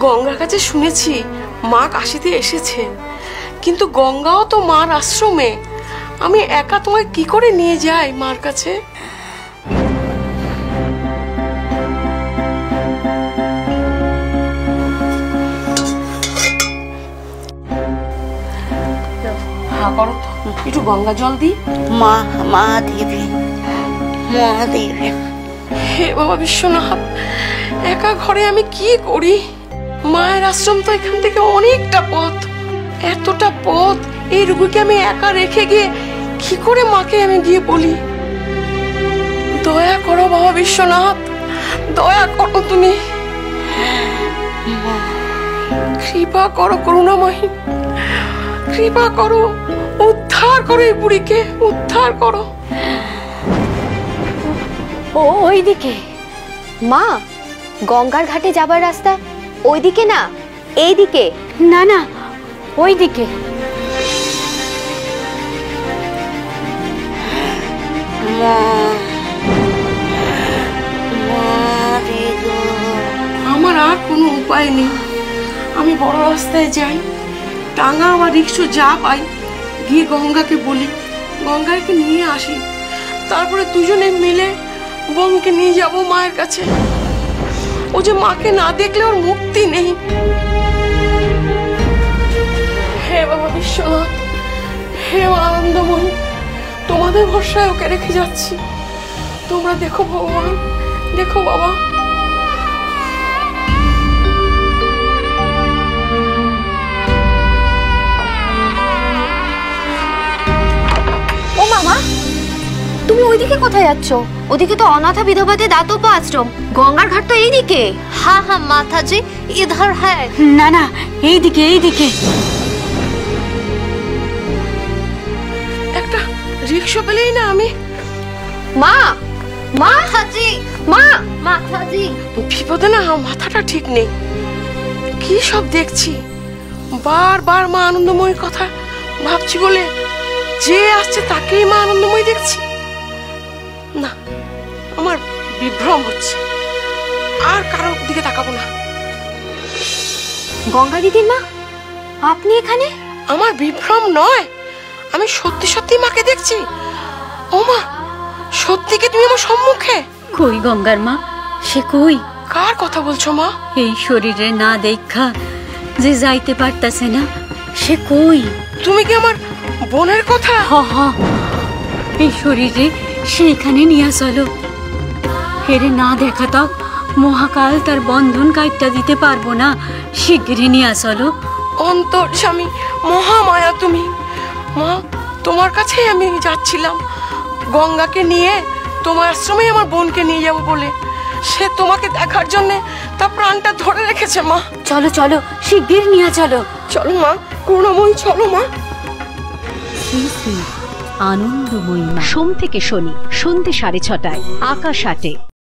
গঙ্গার কাছে শুনেছি মা কাশিতে এসেছে, কিন্তু গঙ্গাও তো মার আশ্রমে। আমি একা তোমায় কি করে নিয়ে যাই মার কাছে? হ্যাঁ করো তো, একটু গঙ্গা জল দি। মা মা দেবে, মা দেবে। হে বাবা বিশ্বনাথ, একা ঘরে আমি কি করি? মায়ের আশ্রম তো এখান থেকে অনেকটা পথ। এতটা পথ এই রুগীকে আমি একা রেখে গিয়ে কি করে মাকে আমি গিয়ে বলি? দয়া করো বাবা বিশ্বনাথ, দয়া করো তুমি, কৃপা করো করুণাময়ী, কৃপা করো, উদ্ধার করো এই বুড়িকে, উদ্ধার করো। ওইদিকে মা, গঙ্গার ঘাটে যাবার রাস্তা ওইদিকে না, এইদিকে। না না, ওইদিকে। আমার আর কোনো উপায় নেই, আমি বড় রাস্তায় যাই, টাঙ্গা বা রিক্সা যা পাই গিয়ে গঙ্গাকে বলি, গঙ্গাকে নিয়ে আসি, তারপরে দুজনে মিলে বোনকে নিয়ে যাব মায়ের কাছে। ও যে মাকে না দেখলে ওর মুক্তি নেই। হে বাবা বিশ্বনাথ, হে আনন্দময়ী, তোমাদের ভরসায় ওকে রেখে যাচ্ছি, তোমরা দেখো ভগবান, দেখো বাবা। ও মামা, তুমি ওইদিকে কোথায় যাচ্ছ? ওদিকে তো অনাথা বিধবাদের দাতব্য আশ্রম, গঙ্গার ঘাট তো এইদিকে। हाँ हाँ माता जी इधर है। না না, এইদিকে এইদিকে। একটা রিক্সা পেলেই না আমি। মা, মা, माता जी, মা, माता जी। বিপদে না মাথাটা ঠিক নেই, কি সব দেখছি, বারবার মা আনন্দময়ীর কথা ভাবছি বলে যে আসছে তাকেই মা আনন্দময়ী দেখছি। না, আমার বিভ্রম হচ্ছে, আর কারোর দিকে তাকাবো না। গঙ্গা দিদির মা, আপনি এখানে? আমার বিভ্রম নয়, আমি সত্যি সত্যি মাকে দেখছি। ও মা, সত্যি কি তুমি আমার সম্মুখে? কই গঙ্গার মা, সে কই? কার কথা বলছো মা? এই শরীরে না দেখা যে যাইতে পারতাছে না, সে কই? তুমি কি আমার বোনের কথা? হ হ, এই শরীরে সে এখানে নিয়ে চলো। হেরে না দেখা তো মহাকাল তার বন্ধন কাটটা দিতে পারবো না, শিগগিরই নিয়ে চলো। অন্তর্যামী মহামায়া তুমি মা, তোমার কাছেই আমি যাচ্ছিলাম গঙ্গাকে নিয়ে, তোমার আশ্রমে আমার বোনকে নিয়ে যাব বলে। সে তোমাকে দেখার জন্য তার প্রাণটা ধরে রেখেছে মা। চলো চলো, শিগগির নিয়ে চলো। চলো মা, করুণাময়ী চলো মা। শ্রী শ্রী আনন্দময়ী মা, সোম থেকে শনি সন্ধ্যে 6:30 আকাশ 8-এ।